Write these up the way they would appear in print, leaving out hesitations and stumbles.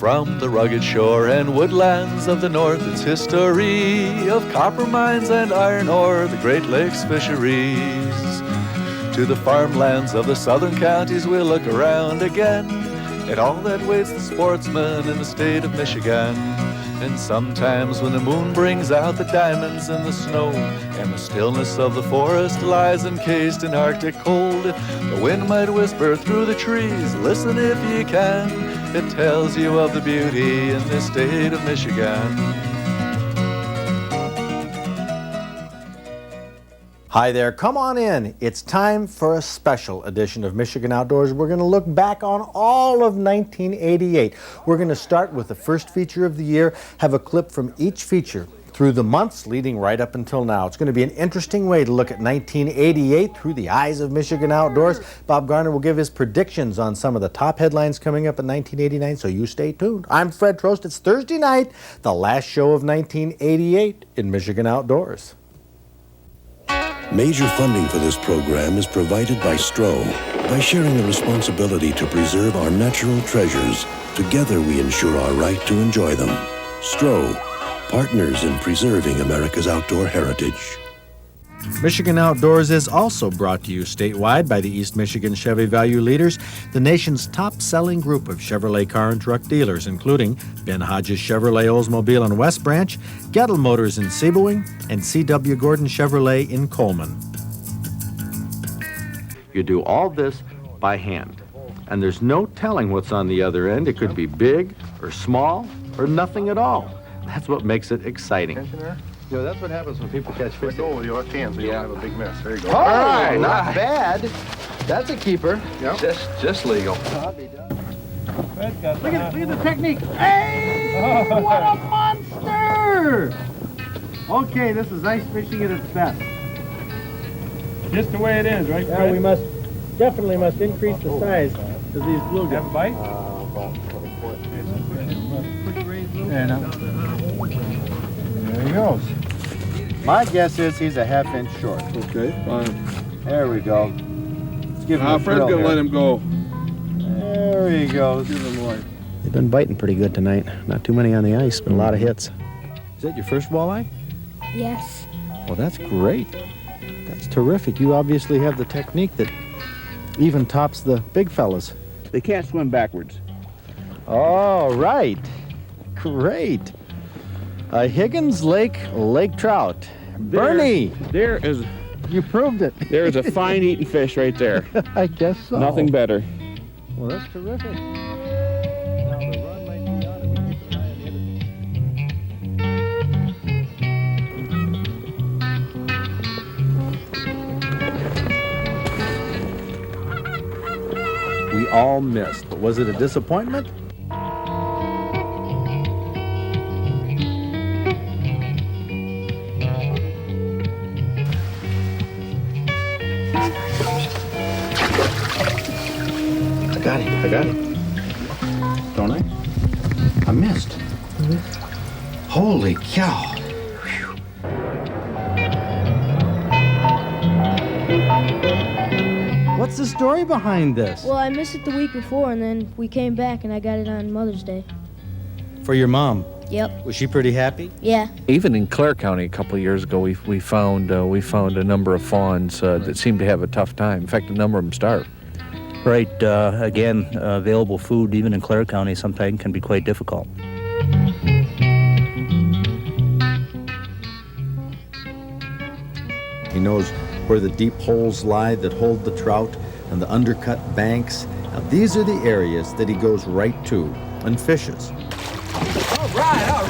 From the rugged shore and woodlands of the north, its history of copper mines and iron ore, the Great Lakes fisheries. To the farmlands of the southern counties we'll look around again, at all that waits the sportsman in the state of Michigan. And sometimes when the moon brings out the diamonds in the snow, and the stillness of the forest lies encased in Arctic cold, the wind might whisper through the trees, listen if you can, it tells you of the beauty in this state of Michigan. Hi there, come on in. It's time for a special edition of Michigan Outdoors. We're going to look back on all of 1988. We're going to start with the first feature of the year, have a clip from each feature through the months leading right up until now. It's going to be an interesting way to look at 1988 through the eyes of Michigan Outdoors. Bob Garner will give his predictions on some of the top headlines coming up in 1989, so you stay tuned. I'm Fred Trost. It's Thursday night, the last show of 1988 in Michigan Outdoors. Major funding for this program is provided by STRO. By sharing the responsibility to preserve our natural treasures, together we ensure our right to enjoy them. STRO, partners in preserving America's outdoor heritage. Michigan Outdoors is also brought to you statewide by the East Michigan Chevy Value Leaders, the nation's top-selling group of Chevrolet car and truck dealers, including Ben Hodges Chevrolet Oldsmobile in West Branch, Gettle Motors in Sebewaing, and C.W. Gordon Chevrolet in Coleman. You do all this by hand, and there's no telling what's on the other end. It could be big or small or nothing at all. That's what makes it exciting. You know, that's what happens when people catch fish. Let go with your left hand so you don't have a big mess. There you go. All right, not bad. That's a keeper. Yep. Just legal. Look at the technique. Hey, what a monster! Okay, this is ice fishing at its best. Just the way it is, right? Yeah, we definitely must increase the size of these bluegills. Have a bite? There, now. There he goes. My guess is he's a half-inch short. Okay, fine. There we go. Let's give him a Fred's thrill gonna here. let him go. There he goes. Give him life. They've been biting pretty good tonight. Not too many on the ice, but a lot of hits. Is that your first walleye? Yes. Well, that's great. That's terrific. You obviously have the technique that even tops the big fellas. They can't swim backwards. All right. Great. A Higgins Lake lake trout. Bernie, There is you proved it. a fine eating fish right there. I guess so. Nothing better. Well, that's terrific. Now the run might be on if we keep an eye on it. We all missed, but was it a disappointment? I got it. Don't I? I missed. Holy cow. Whew. What's the story behind this? Well, I missed it the week before, and then we came back, and I got it on Mother's Day. For your mom. Yep. Was she pretty happy? Yeah. Even in Clare County a couple of years ago, we found a number of fawns that seemed to have a tough time. In fact, a number of them starved. Right, again, available food even in Clare County sometimes can be quite difficult. He knows where the deep holes lie that hold the trout and the undercut banks. Now, these are the areas that he goes right to and fishes. All right.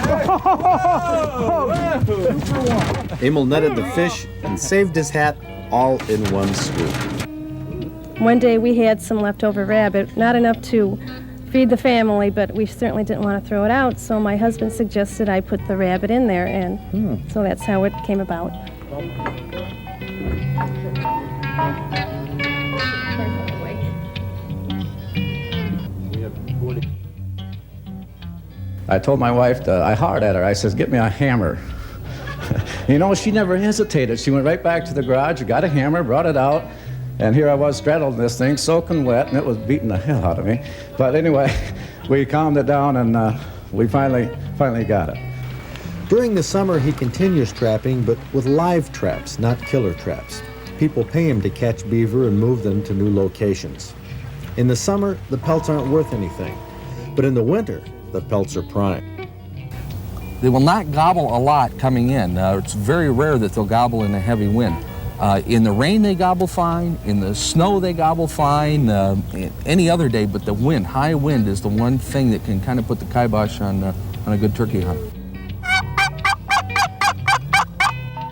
Emil netted the fish and saved his hat all in one swoop. One day we had some leftover rabbit, not enough to feed the family, but we certainly didn't want to throw it out, so my husband suggested I put the rabbit in there, and so that's how it came about. I told my wife, I hollered at her, I says, get me a hammer. You know, she never hesitated. She went right back to the garage, got a hammer, brought it out, and here I was straddling this thing, soaking wet, and it was beating the hell out of me. But anyway, we calmed it down, and we finally got it. During the summer, he continues trapping, but with live traps, not killer traps. People pay him to catch beaver and move them to new locations. In the summer, the pelts aren't worth anything, but in the winter, the pelts are prime. They will not gobble a lot coming in. It's very rare that they'll gobble in a heavy wind. In the rain, they gobble fine. In the snow, they gobble fine. Any other day, but the wind, high wind, is the one thing that can kind of put the kibosh on a good turkey hunt.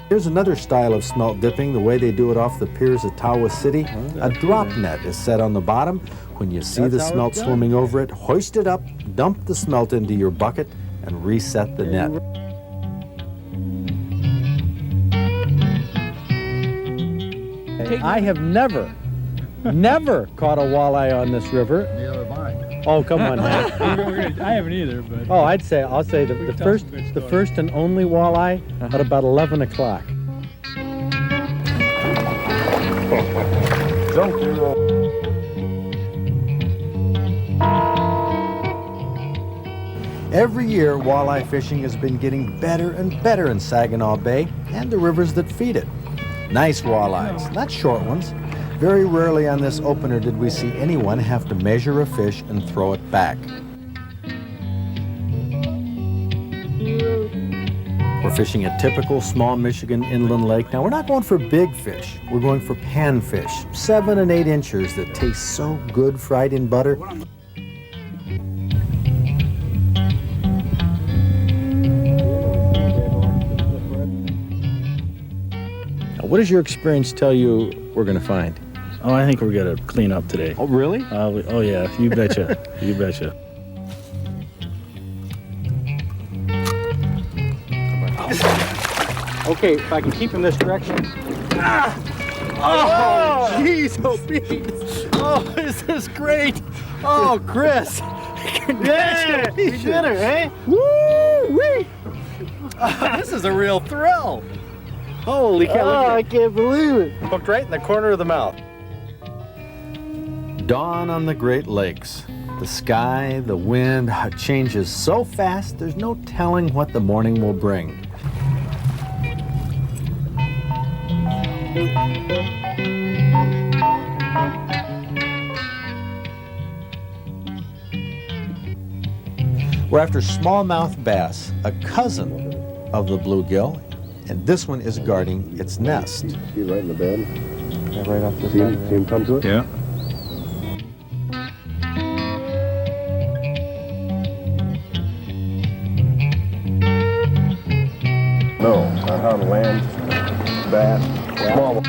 Here's another style of smelt dipping, the way they do it off the piers at Tawas City. A drop net is set on the bottom. When you see the smelt swimming over it, hoist it up, dump the smelt into your bucket, and reset the net. I have never caught a walleye on this river. Neither have I. Oh, come on, man. I haven't either, but... Oh, I'll say the first and only walleye at about 11 o'clock. Every year, walleye fishing has been getting better and better in Saginaw Bay and the rivers that feed it. Nice walleyes, not short ones. Very rarely on this opener did we see anyone have to measure a fish and throw it back. We're fishing a typical small Michigan inland lake. Now, we're not going for big fish. We're going for panfish, 7 and 8 inchers that taste so good fried in butter. Now, what does your experience tell you we're going to find? Oh, I think we're going to clean up today. Oh, really? Oh, yeah, you betcha. You betcha. Okay, if I can keep in this direction. Oh, jeez, oh, Pete. Oh, this is great. Oh, Chris. Yeah, we did it, eh? Woo-wee. This is a real thrill. Holy cow. I can't believe it. Hooked right in the corner of the mouth. Dawn on the Great Lakes. The sky, the wind, it changes so fast, there's no telling what the morning will bring. We're after smallmouth bass, a cousin of the bluegill, and this one is guarding its nest. See right in the bed? Yeah, right off the See him come to it? Yeah. No, I found land, bass, small.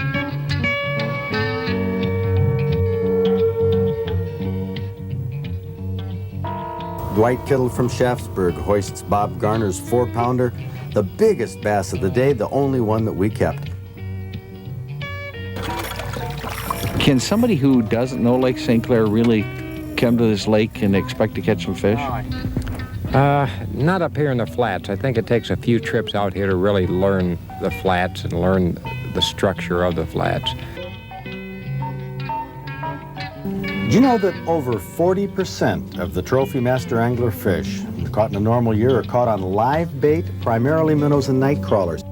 Dwight Kittle from Shaftesbury hoists Bob Garner's 4-pounder, the biggest bass of the day, the only one that we kept. Can somebody who doesn't know Lake St. Clair really come to this lake and expect to catch some fish? Not up here in the flats. I think it takes a few trips out here to really learn the flats and learn the structure of the flats. Do you know that over 40% of the trophy master angler fish caught in a normal year are caught on live bait, primarily minnows and night crawlers?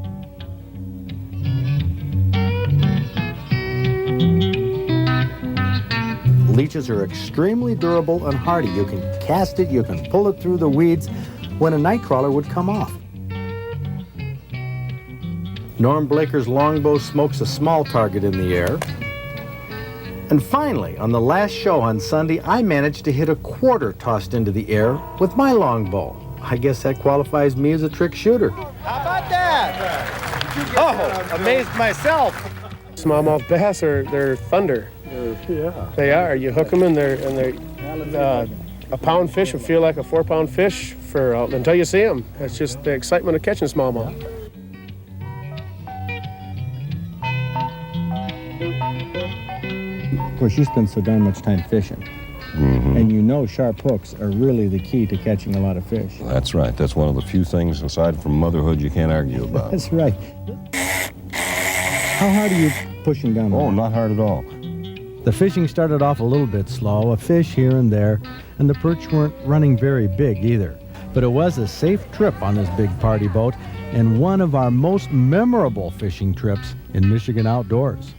Leeches are extremely durable and hardy. You can cast it, you can pull it through the weeds when a night crawler would come off. Norm Blaker's longbow smokes a small target in the air. And finally, on the last show on Sunday, I managed to hit a quarter tossed into the air with my longbow. I guess that qualifies me as a trick shooter. How about that? Oh, amazed myself. Smallmouth bass they're thunder. Yeah. They are. You hook them and they're a pound fish will feel like a 4-pound fish until you see them. It's just the excitement of catching smallmouth. Of course, you spend so darn much time fishing. Mm-hmm. And you know sharp hooks are really the key to catching a lot of fish. That's right. That's one of the few things, aside from motherhood, you can't argue about. That's right. How hard are you pushing down? Oh, not hard at all. The fishing started off a little bit slow, a fish here and there, and the perch weren't running very big either. But it was a safe trip on this big party boat, and one of our most memorable fishing trips in Michigan outdoors.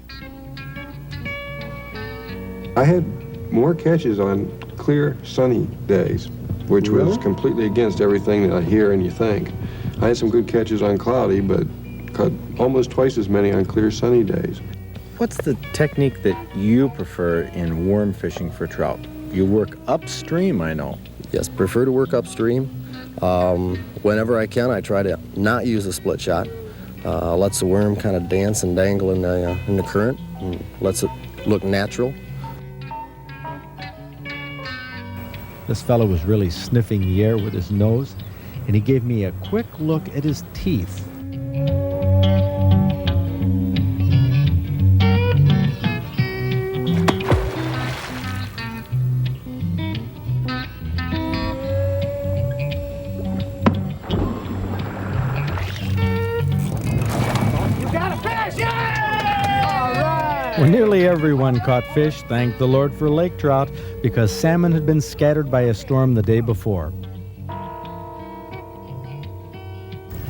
I had more catches on clear, sunny days, which was completely against everything that I hear and you think. I had some good catches on cloudy, but caught almost twice as many on clear, sunny days. What's the technique that you prefer in worm fishing for trout? You work upstream, I know. Yes, prefer to work upstream. Whenever I can, I try to not use a split shot. Lets the worm kind of dance and dangle in the current, and lets it look natural. This fellow was really sniffing the air with his nose, and he gave me a quick look at his teeth. Well, nearly everyone caught fish, thank the Lord for lake trout, because salmon had been scattered by a storm the day before.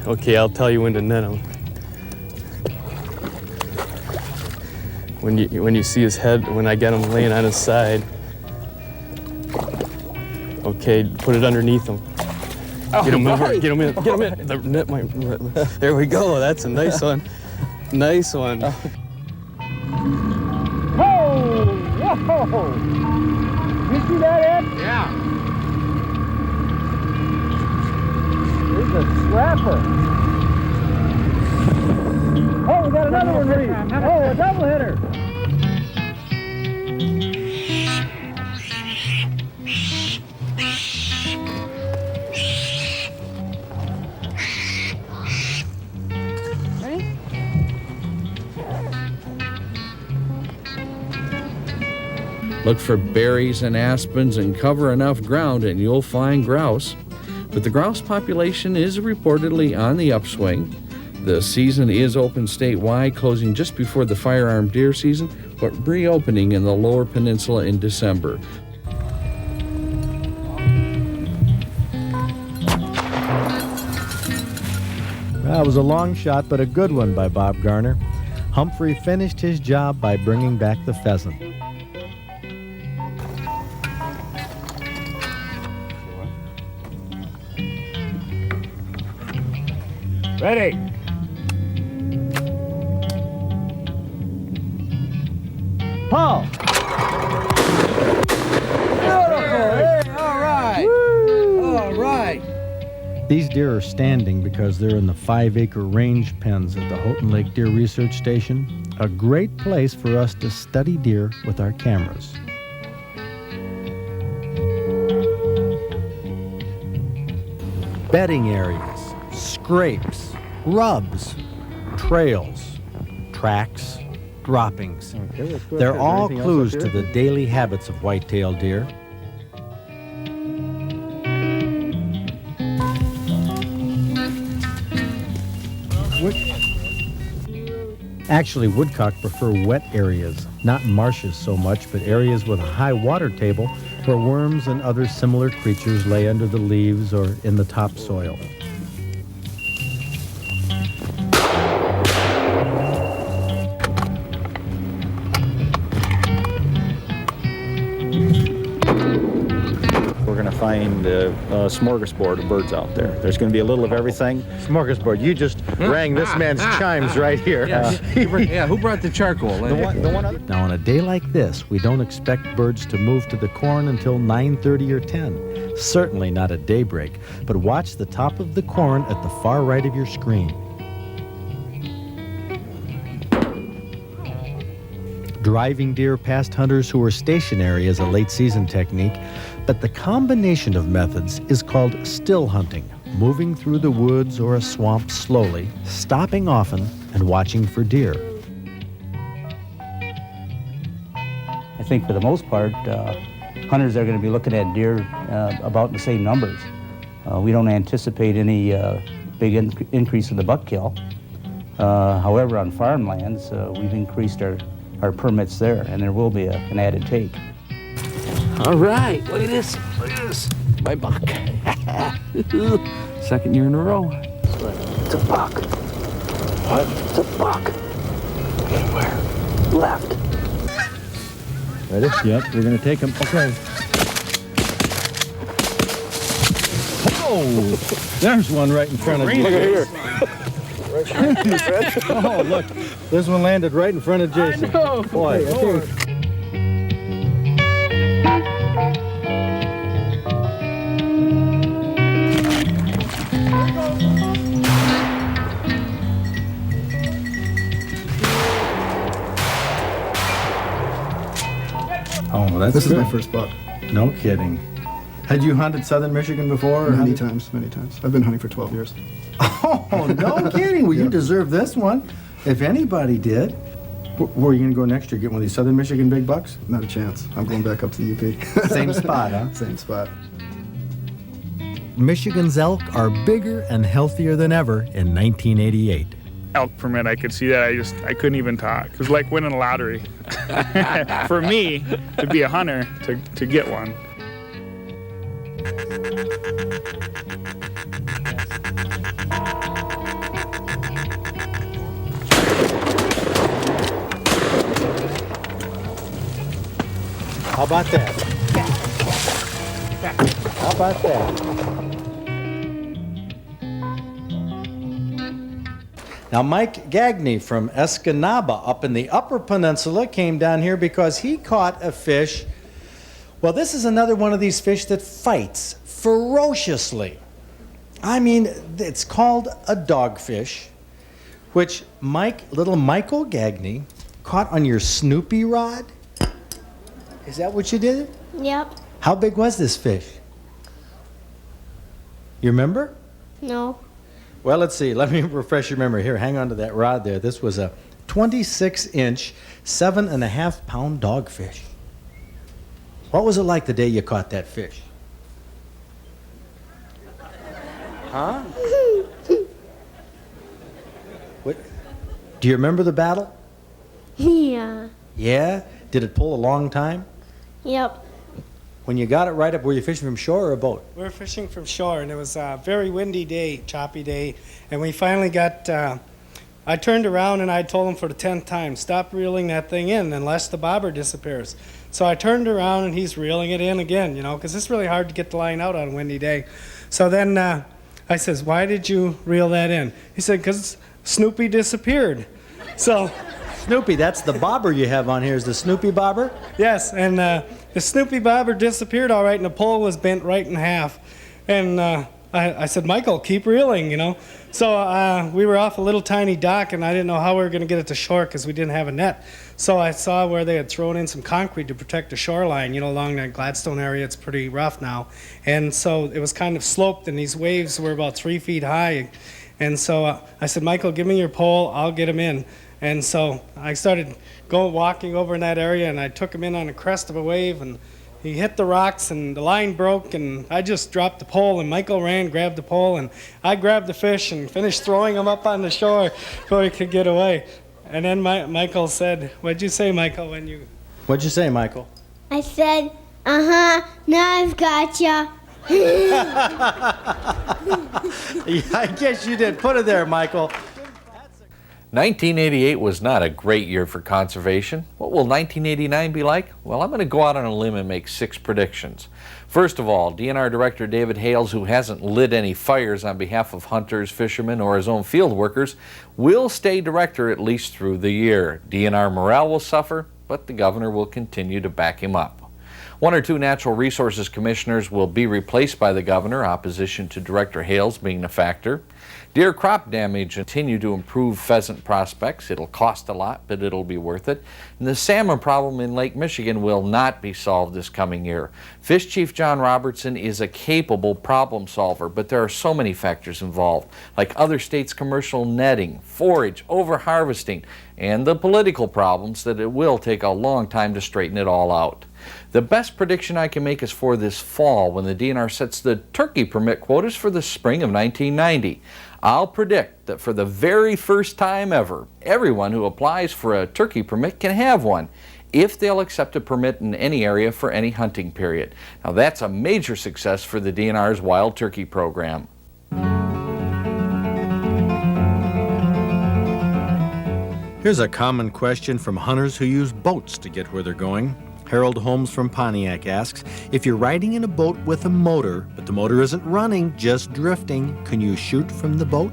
Okay, I'll tell you when to net him. When you see his head, when I get him laying on his side, okay, put it underneath him. Get him over, get him in, get him in. The net might, there we go, that's a nice one. Nice one. Whoa! You see that, Ed? Yeah. There's a scrapper. Oh, we got another one, Reed. Oh, a double hitter. Look for berries and aspens and cover enough ground and you'll find grouse. But the grouse population is reportedly on the upswing. The season is open statewide, closing just before the firearm deer season, but reopening in the lower peninsula in December. That was a long shot, but a good one by Bob Garner. Humphrey finished his job by bringing back the pheasant. Ready. Paul. Beautiful. All right. Woo. All right. These deer are standing because they're in the 5-acre range pens at the Houghton Lake Deer Research Station, a great place for us to study deer with our cameras. Bedding areas, scrapes, rubs, trails, tracks, droppings. They're all clues to the daily habits of white-tailed deer. Actually, woodcock prefer wet areas, not marshes so much, but areas with a high water table where worms and other similar creatures lay under the leaves or in the topsoil. We're going to find a smorgasbord of birds out there. There's going to be a little of everything. Smorgasbord, you just rang this man's chimes right here. Yeah, who brought the charcoal? Now, on a day like this, we don't expect birds to move to the corn until 9:30 or 10. Certainly not at daybreak, but watch the top of the corn at the far right of your screen. Driving deer past hunters who are stationary is a late-season technique, but the combination of methods is called still hunting, moving through the woods or a swamp slowly, stopping often, and watching for deer. I think for the most part, hunters are going to be looking at deer about the same numbers. We don't anticipate any big increase in the buck kill. However, on farmlands, we've increased our our permits there, and there will be an added take. All right, look at this. Look at this. My buck. Second year in a row. It's a buck. What? It's a buck. Anywhere. Left. Ready? Yep, we're going to take him. Okay. Oh, there's one right in front of you. Look at here. Oh, look. This one landed right in front of Jason. I know. Boy, I think. Oh, that's This is good. my first buck. No kidding. Had you hunted southern Michigan before? Or Many hunted- times, many times. I've been hunting for 12 years. Oh, no kidding. Well, you deserve this one. If anybody did. Where are you going to go next year? Get one of these southern Michigan big bucks? Not a chance. I'm going back up to the UP. Same spot, huh? Same spot. Michigan's elk are bigger and healthier than ever in 1988. Elk permit, I could see that. I couldn't even talk. It was like winning a lottery. For me, to be a hunter, to get one. How about that? How about that? Now, Mike Gagney from Escanaba up in the Upper Peninsula came down here because he caught a fish. Well, this is another one of these fish that fights ferociously. I mean, it's called a dogfish, which little Michael Gagney caught on your Snoopy rod. Is that what you did? Yep. How big was this fish? You remember? No. Well, let's see. Let me refresh your memory. Here, hang on to that rod there. This was a 26-inch, 7.5-pound dogfish. What was it like the day you caught that fish? Huh? What? Do you remember the battle? Yeah. Yeah? Did it pull a long time? Yep. When you got it right up, were you fishing from shore or a boat? We were fishing from shore, and it was a very windy day, choppy day, and we finally got, I turned around and I told him for the 10th time, stop reeling that thing in unless the bobber disappears. So I turned around and he's reeling it in again, you know, because it's really hard to get the line out on a windy day. So then I says, why did you reel that in? He said, because Snoopy disappeared. So... Snoopy, that's the bobber you have on here, is the Snoopy bobber? Yes, and the Snoopy bobber disappeared all right, and the pole was bent right in half. And I said, Michael, keep reeling, you know. So we were off a little tiny dock, and I didn't know how we were going to get it to shore because we didn't have a net. So I saw where they had thrown in some concrete to protect the shoreline, you know, along that Gladstone area. It's pretty rough now. And so it was kind of sloped, and these waves were about 3 feet high. And so I said, Michael, give me your pole, I'll get him in. And so I started walking over in that area, and I took him in on the crest of a wave, and he hit the rocks, and the line broke, and I just dropped the pole, and Michael ran, grabbed the pole, and I grabbed the fish and finished throwing him up on the shore before he could get away. And then Michael said, what'd you say, Michael, when you... What'd you say, Michael? I said, now I've got ya. Yeah, I guess you did. Put it there, Michael. 1988 was not a great year for conservation. What will 1989 be like? Well, I'm going to go out on a limb and make 6 predictions. First of all, DNR Director David Hales, who hasn't lit any fires on behalf of hunters, fishermen, or his own field workers, will stay director at least through the year. DNR morale will suffer, but the governor will continue to back him up. 1 or 2 natural resources commissioners will be replaced by the governor, opposition to Director Hales being a factor. Deer crop damage continue to improve pheasant prospects. It'll cost a lot, but it'll be worth it. And the salmon problem in Lake Michigan will not be solved this coming year. Fish Chief John Robertson is a capable problem solver, but there are so many factors involved, like other states' commercial netting, forage, over-harvesting, and the political problems that it will take a long time to straighten it all out. The best prediction I can make is for this fall when the DNR sets the turkey permit quotas for the spring of 1990. I'll predict that for the very first time ever, everyone who applies for a turkey permit can have one, if they'll accept a permit in any area for any hunting period. Now that's a major success for the DNR's wild turkey program. Here's a common question from hunters who use boats to get where they're going. Harold Holmes from Pontiac asks, if you're riding in a boat with a motor, but the motor isn't running, just drifting, can you shoot from the boat?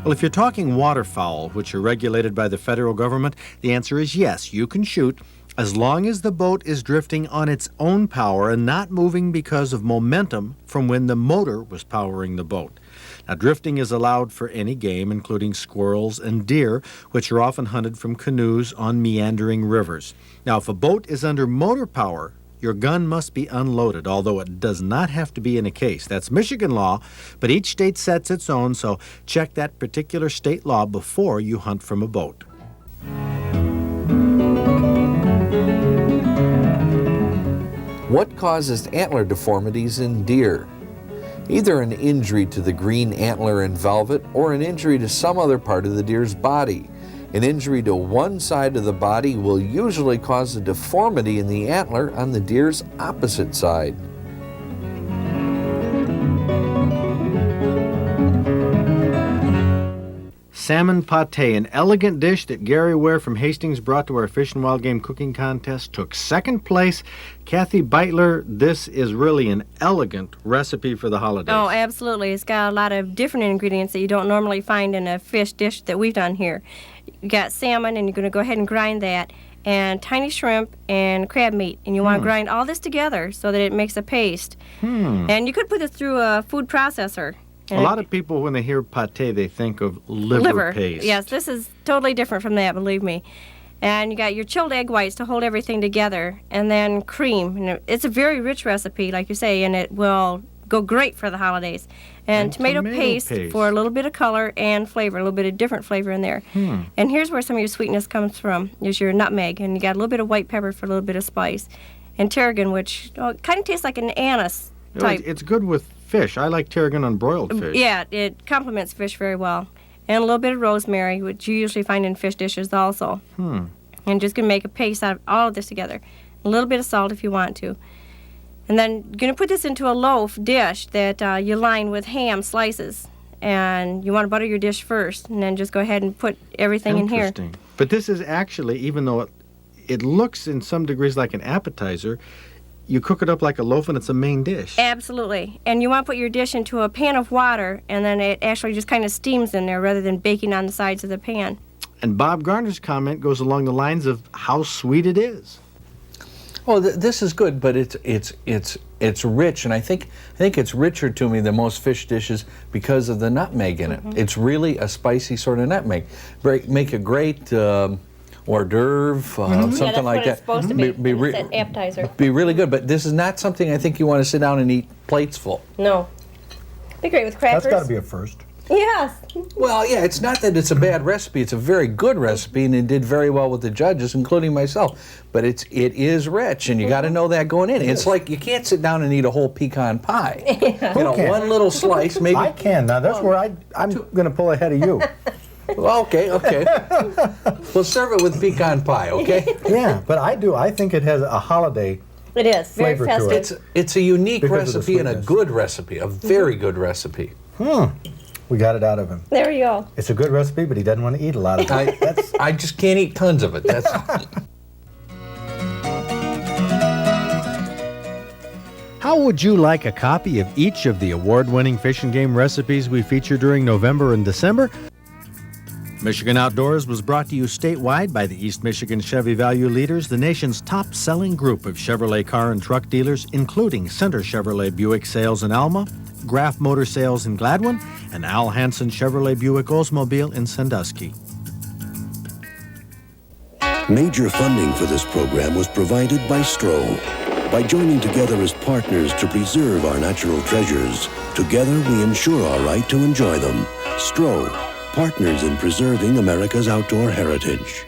Well, if you're talking waterfowl, which are regulated by the federal government, the answer is yes, you can shoot, as long as the boat is drifting on its own power and not moving because of momentum from when the motor was powering the boat. Now, drifting is allowed for any game, including squirrels and deer, which are often hunted from canoes on meandering rivers. Now, if a boat is under motor power, your gun must be unloaded, although it does not have to be in a case. That's Michigan law, but each state sets its own, so check that particular state law before you hunt from a boat. What causes antler deformities in deer? Either an injury to the green antler and velvet or an injury to some other part of the deer's body. An injury to one side of the body will usually cause a deformity in the antler on the deer's opposite side. Salmon pate, an elegant dish that Gary Ware from Hastings brought to our Fish and Wild Game Cooking Contest, took second place. Kathy Beitler, this is really an elegant recipe for the holidays. Oh, absolutely. It's got a lot of different ingredients that you don't normally find in a fish dish that we've done here. You got salmon, and you're going to go ahead and grind that, and tiny shrimp and crab meat. And you want to grind all this together so that it makes a paste. And you could put it through a food processor. A lot of people, when they hear pate, they think of liver paste. Yes, this is totally different from that, believe me. And you got your chilled egg whites to hold everything together, and then cream. And it's a very rich recipe, like you say, and it will go great for the holidays. And tomato paste for a little bit of color and flavor, a little bit of different flavor in there. And here's where some of your sweetness comes from, is your nutmeg. And you got a little bit of white pepper for a little bit of spice. And tarragon, which kind of tastes like an anise type. It's good with fish. I like tarragon on broiled fish. Yeah, it complements fish very well. And a little bit of rosemary, which you usually find in fish dishes also. And just going to make a paste out of all of this together. A little bit of salt if you want to. And then you're going to put this into a loaf dish that you line with ham slices. And you want to butter your dish first, and then just go ahead and put everything in here. Interesting. But this is actually, even though it looks in some degrees like an appetizer, you cook it up like a loaf and it's a main dish. Absolutely. And you want to put your dish into a pan of water, and then it actually just kind of steams in there rather than baking on the sides of the pan. And Bob Garner's comment goes along the lines of how sweet it is. Well, this is good, but it's rich, and I think it's richer to me than most fish dishes because of the nutmeg in it. It's really a spicy sort of nutmeg. Make a great hors d'oeuvre, something like that. It's supposed to be. It's an appetizer. Be really good, but this is not something I think you want to sit down and eat plates full. No. Be great with crackers. That's got to be a first. Yes. Well, yeah, it's not that it's a bad recipe. It's a very good recipe, and it did very well with the judges, including myself. But it is rich, and you got to know that going in. It's like you can't sit down and eat a whole pecan pie. You know, one little slice, maybe. I can. Now, that's where I'm going to pull ahead of you. Well, okay. We'll serve it with pecan pie, okay? Yeah, but I think it has a holiday It is. Very flavor to festive. it. It's a unique Because of the recipe and a sweetness. good recipe, a very good recipe. We got it out of him. There you go. It's a good recipe, but he doesn't want to eat a lot of it. I just can't eat tons of it. That's How would you like a copy of each of the award-winning fish and game recipes we feature during November and December? Michigan Outdoors was brought to you statewide by the East Michigan Chevy Value Leaders, the nation's top-selling group of Chevrolet car and truck dealers, including Center Chevrolet Buick Sales in Alma, Graf Motor Sales in Gladwin, and Al Hansen Chevrolet Buick Oldsmobile in Sandusky. Major funding for this program was provided by STRO. By joining together as partners to preserve our natural treasures, together we ensure our right to enjoy them. STRO, partners in preserving America's outdoor heritage.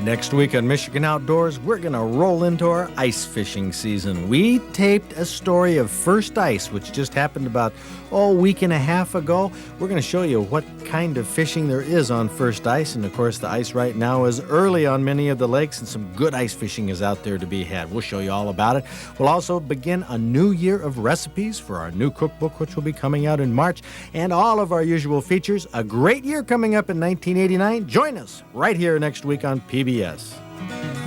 Next week on Michigan Outdoors, we're going to roll into our ice fishing season. We taped a story of first ice, which just happened about a week and a half ago. We're going to show you what kind of fishing there is on first ice. And of course, the ice right now is early on many of the lakes, and some good ice fishing is out there to be had. We'll show you all about it. We'll also begin a new year of recipes for our new cookbook, which will be coming out in March, and all of our usual features. A great year coming up in 1989. Join us right here next week on PBS.